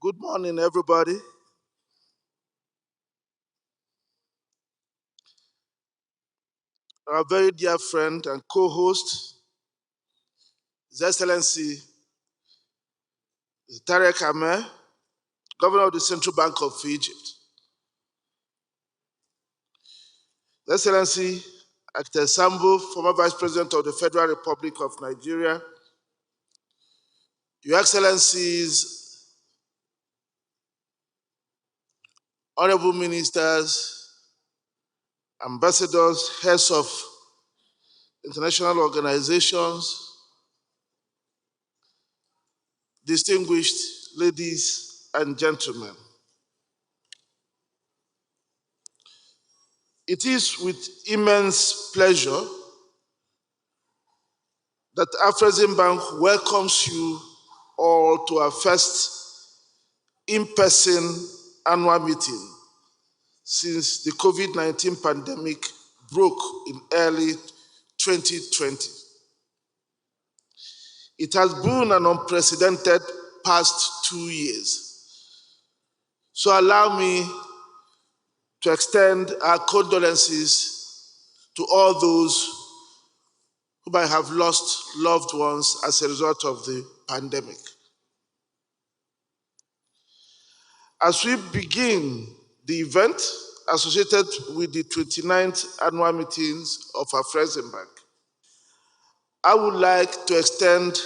Good morning, everybody. Our very dear friend and co-host, His Excellency Tarek Ahmed, Governor of the Central Bank of Egypt. His Excellency Dr. Sambo, former Vice President of the Federal Republic of Nigeria. Your Excellencies, Honorable Ministers, Ambassadors, heads of international organizations, distinguished ladies and gentlemen. It is with immense pleasure that Afreximbank welcomes you all to our first in-person annual meeting since the COVID-19 pandemic broke in early 2020. It has been an unprecedented past 2 years. So allow me to extend our condolences to all those who might have lost loved ones as a result of the pandemic. As we begin the event associated with the 29th annual meetings of Afreximbank, I would like to extend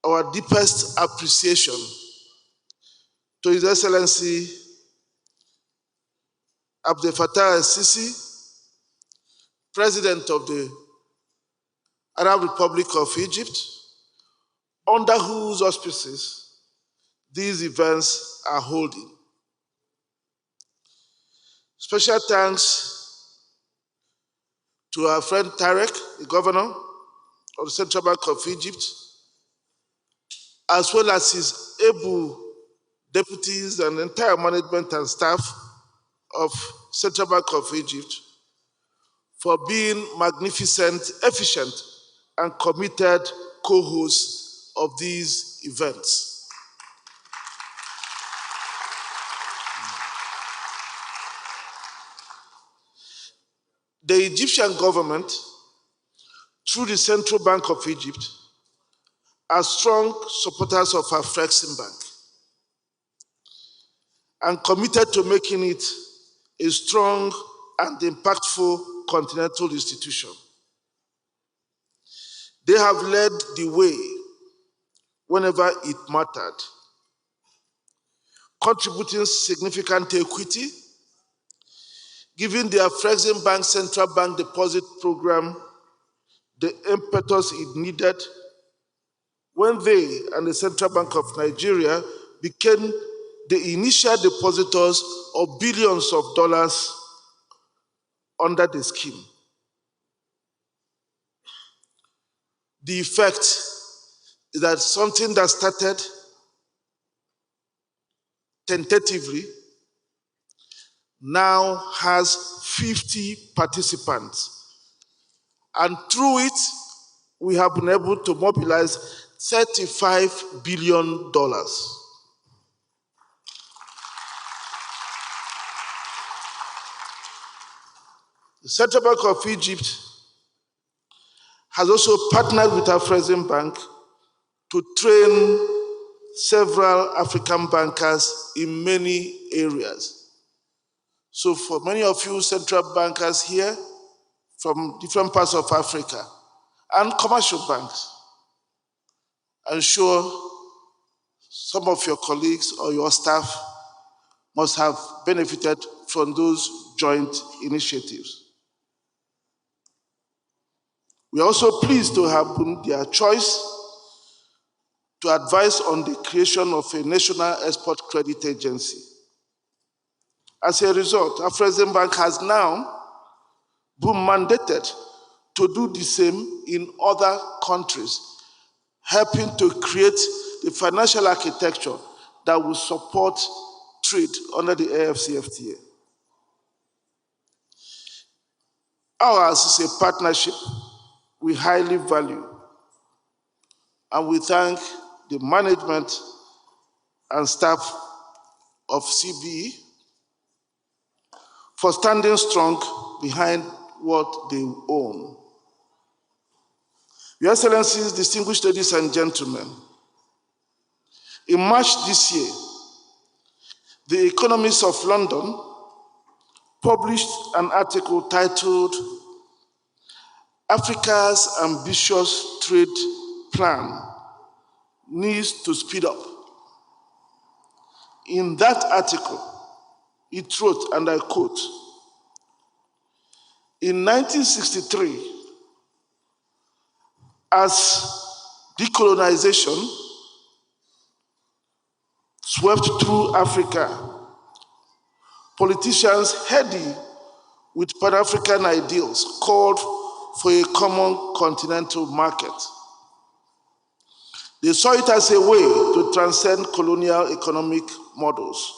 our deepest appreciation to His Excellency Abdel Fattah el-Sisi, President of the Arab Republic of Egypt, under whose auspices these events are holding. Special thanks to our friend Tarek, the Governor of the Central Bank of Egypt, as well as his able deputies and entire management and staff of Central Bank of Egypt for being magnificent, efficient, and committed co-hosts of these events. The Egyptian government, through the Central Bank of Egypt, are strong supporters of Afreximbank and committed to making it a strong and impactful continental institution. They have led the way whenever it mattered, contributing significant equity, giving the Afreximbank Central Bank Deposit Program the impetus it needed when they and the Central Bank of Nigeria became the initial depositors of billions of dollars under the scheme. The effect is that something that started tentatively now has 50 participants. And through it, we have been able to mobilize $35 billion. The Central Bank of Egypt has also partnered with Afreximbank to train several African bankers in many areas. So for many of you central bankers here from different parts of Africa and commercial banks, I'm sure some of your colleagues or your staff must have benefited from those joint initiatives. We are also pleased to have been their choice to advise on the creation of a national export credit agency. As a result, Afreximbank has now been mandated to do the same in other countries, helping to create the financial architecture that will support trade under the ACFTA. Ours is a partnership we highly value, and we thank the management and staff of CBE for standing strong behind what they own. Your Excellencies, distinguished ladies and gentlemen, in March this year, the Economist of London published an article titled "Africa's Ambitious Trade Plan Needs to Speed Up." In that article, it wrote, and I quote, "In 1963, as decolonization swept through Africa, politicians heady with Pan-African ideals called for a common continental market. They saw it as a way to transcend colonial economic models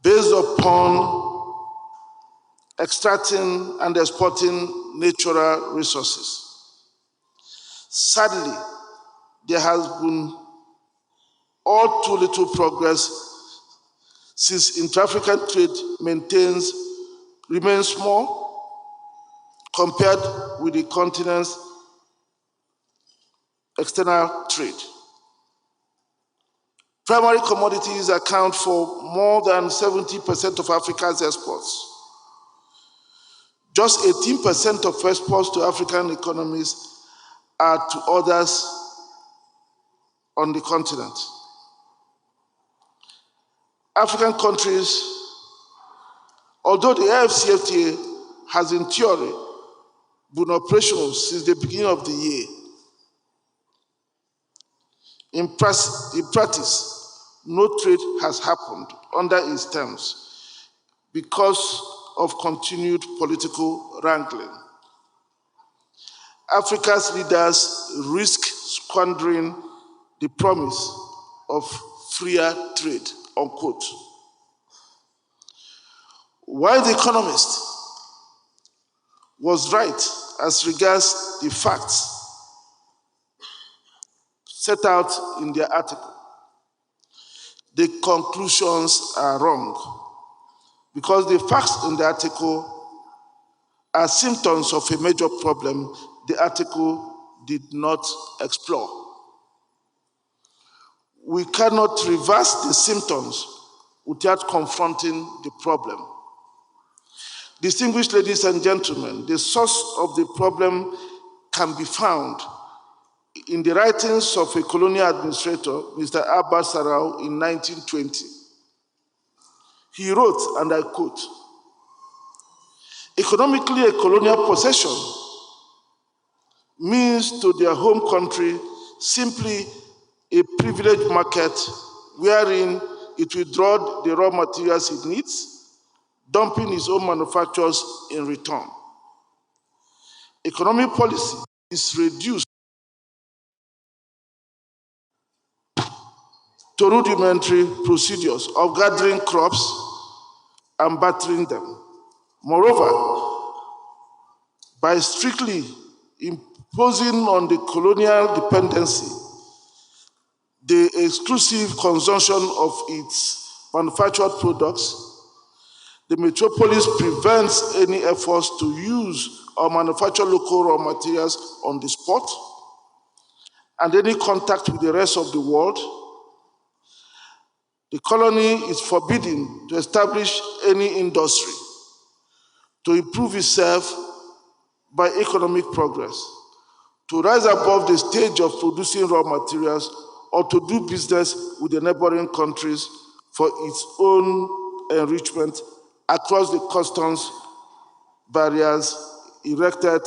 based upon extracting and exporting natural resources. Sadly, there has been all too little progress since intra-African trade remains small compared with the continent's external trade. Primary commodities account for more than 70% of Africa's exports. Just 18% of exports to African economies are to others on the continent. African countries, although the ACFTA has in theory been operational since the beginning of the year, in practice, no trade has happened under its terms because of continued political wrangling. Africa's leaders risk squandering the promise of freer trade, unquote. While the Economist was right as regards the facts set out in their article, the conclusions are wrong because the facts in the article are symptoms of a major problem the article did not explore. We cannot reverse the symptoms without confronting the problem. Distinguished ladies and gentlemen, the source of the problem can be found in the writings of a colonial administrator, Mr. Abbas Sarau, in 1920. He wrote, and I quote, "Economically, a colonial possession means to their home country simply a privileged market wherein it will draw the raw materials it needs, dumping its own manufacturers in return. Economic policy is reduced to rudimentary procedures of gathering crops and bartering them. Moreover, by strictly imposing on the colonial dependency the exclusive consumption of its manufactured products, the metropolis prevents any efforts to use or manufacture local raw materials on the spot and any contact with the rest of the world. The colony is forbidden to establish any industry to improve itself by economic progress, to rise above the stage of producing raw materials, or to do business with the neighboring countries for its own enrichment across the customs barriers erected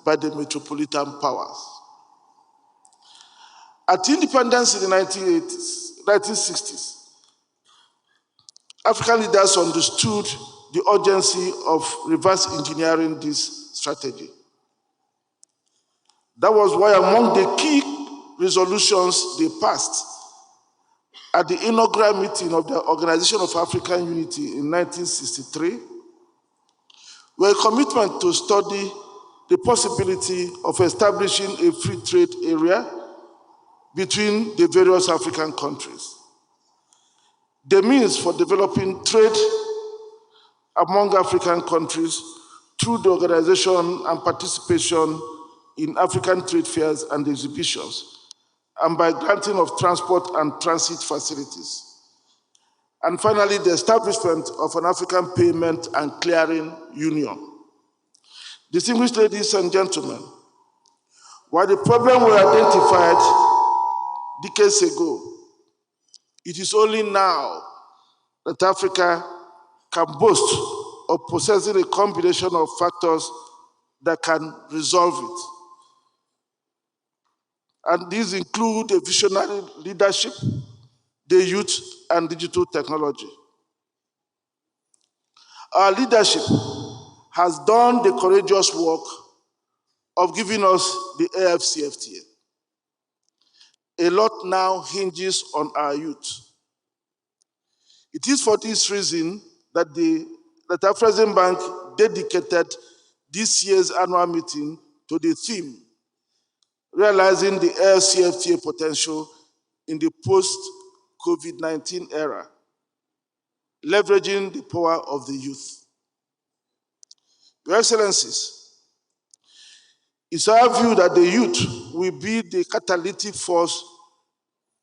by the metropolitan powers." At independence in the 1960s, African leaders understood the urgency of reverse engineering this strategy. That was why among the key resolutions they passed at the inaugural meeting of the Organization of African Unity in 1963 were a commitment to study the possibility of establishing a free trade area between the various African countries. the means for developing trade among African countries through the organization and participation in African trade fairs and exhibitions, and by granting of transport and transit facilities. And finally, the establishment of an African Payment and Clearing Union. Distinguished ladies and gentlemen, while the problem was identified decades ago, it is only now that Africa can boast of possessing a combination of factors that can resolve it. And these include a visionary leadership, the youth, and digital technology. Our leadership has done the courageous work of giving us the ACFTA. A lot now hinges on our youth. It is for this reason that Afreximbank dedicated this year's annual meeting to the theme, realizing the ACFTA potential in the post-COVID-19 era, leveraging the power of the youth. Your Excellencies, it's our view that the youth will be the catalytic force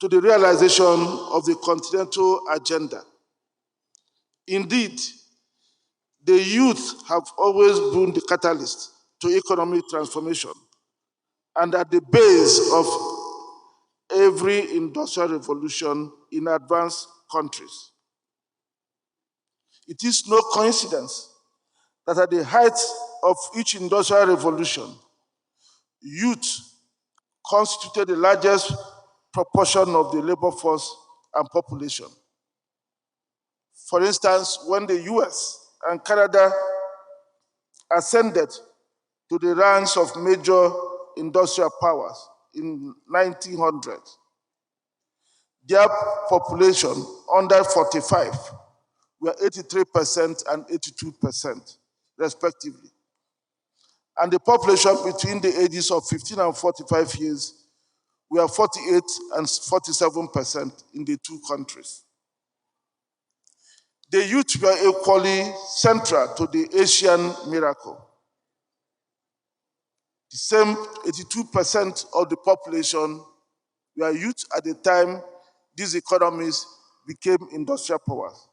to the realization of the Continental agenda. Indeed, the youth have always been the catalyst to economic transformation and at the base of every industrial revolution in advanced countries. It is no coincidence that at the height of each industrial revolution, youth constituted the largest proportion of the labor force and population. For instance, when the US and Canada ascended to the ranks of major industrial powers in 1900, their population under 45 were 83% and 82%, respectively. And the population between the ages of 15 and 45 years were 48 and 47% in the two countries. The youth were equally central to the Asian miracle. The same 82% of the population were youth at the time these economies became industrial powers.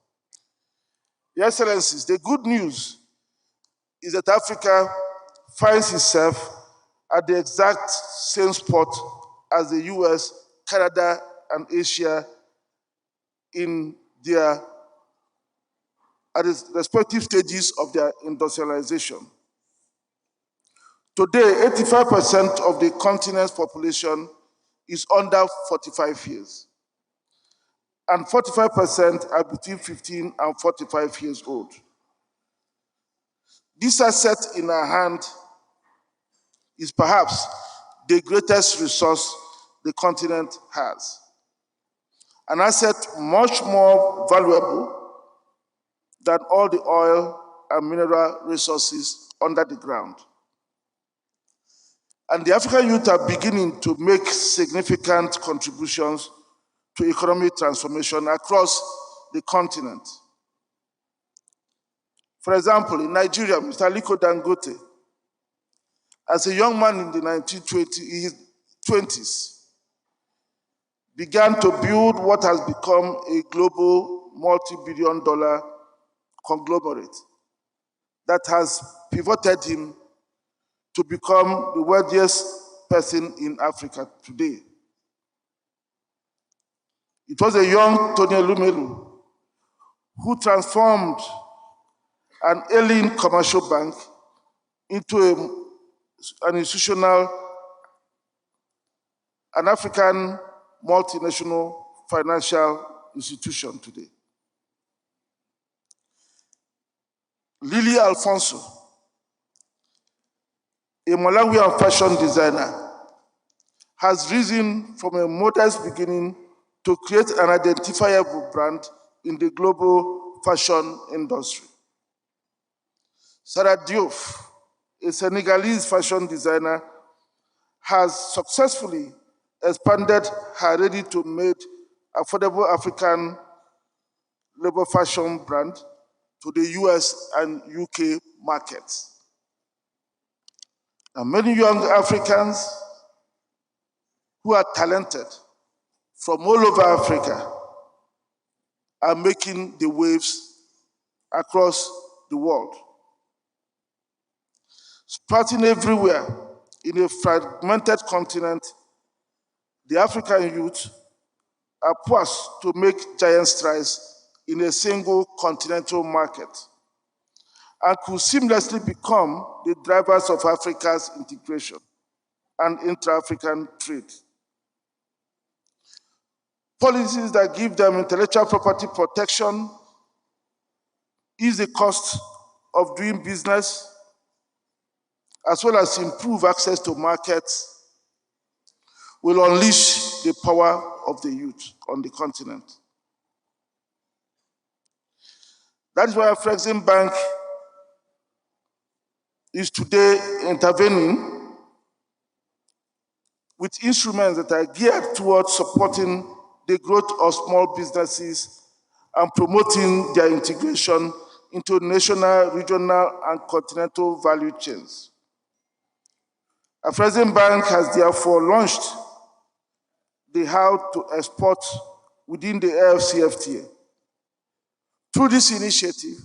Your Excellencies, the good news is that Africa finds itself at the exact same spot as the US, Canada, and Asia at the respective stages of their industrialization. Today, 85% of the continent's population is under 45 years, and 45% are between 15 and 45 years old. This asset in our hand is perhaps the greatest resource the continent has, an asset much more valuable than all the oil and mineral resources under the ground. And the African youth are beginning to make significant contributions to economic transformation across the continent. For example, in Nigeria, Mr. Aliko Dangote, as a young man in the 1920s, began to build what has become a global multi-billion-dollar conglomerate that has pivoted him to become the wealthiest person in Africa today. It was a young Tony Elumelu who transformed an ailing commercial bank into an African multinational financial institution today. Lily Alfonso, a Malawian fashion designer, has risen from a modest beginning to create an identifiable brand in the global fashion industry. Sarah Diouf, a Senegalese fashion designer, has successfully expanded her ready-to-made affordable African labor fashion brand to the US and UK markets. And many young Africans who are talented from all over Africa are making the waves across the world. Sprouting everywhere in a fragmented continent, the African youth are poised to make giant strides in a single continental market and could seamlessly become the drivers of Africa's integration and intra-African trade. Policies that give them intellectual property protection, ease the cost of doing business, as well as improve access to markets, will unleash the power of the youth on the continent. That is why Afreximbank is today intervening with instruments that are geared towards supporting the growth of small businesses and promoting their integration into national, regional, and continental value chains. Afreximbank has therefore launched the How to Export within the ACFTA. Through this initiative,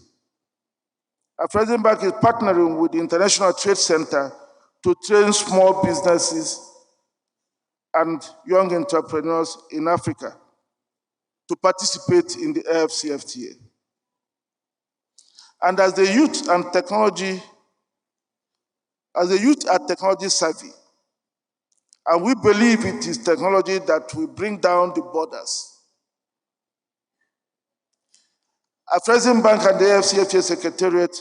Afreximbank is partnering with the International Trade Center to train small businesses and young entrepreneurs in Africa to participate in the ACFTA. And as the youth are technology savvy, and we believe it is technology that will bring down the borders. Afreximbank and the ACFTA Secretariat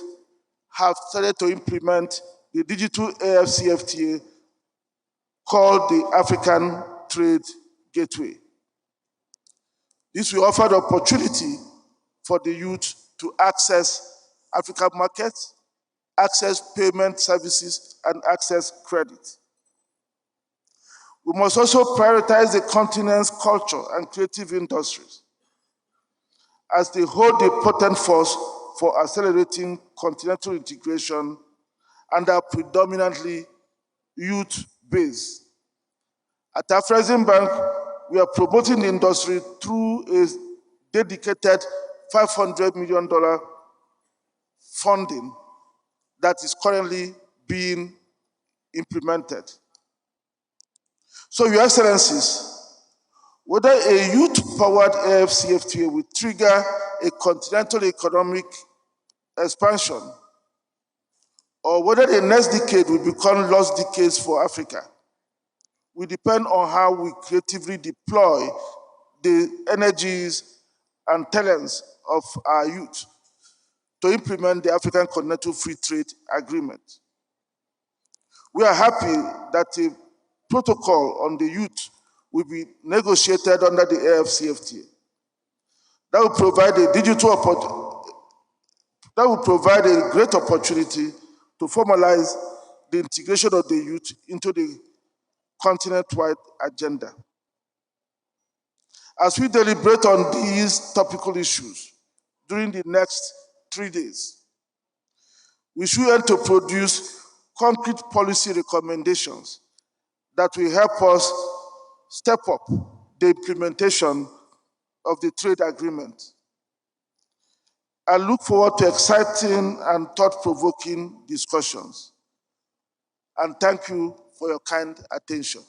have started to implement the digital ACFTA called the African Trade Gateway. This will offer the opportunity for the youth to access African markets, access payment services, and access credit. We must also prioritize the continent's culture and creative industries, as they hold a potent force for accelerating continental integration and are predominantly youth-based. At Afreximbank, we are promoting the industry through a dedicated $500 million funding that is currently being implemented. So, Your Excellencies, whether a youth-powered ACFTA will trigger a continental economic expansion, or whether the next decade will become lost decades for Africa, will depend on how we creatively deploy the energies and talents of our youth to implement the African Continental Free Trade Agreement. We are happy that a protocol on the youth will be negotiated under the ACFTA. That will provide a great opportunity to formalize the integration of the youth into the continent-wide agenda. As we deliberate on these topical issues during the next 3 days, we should aim to produce concrete policy recommendations that will help us step up the implementation of the trade agreement. I look forward to exciting and thought-provoking discussions. And thank you for your kind attention.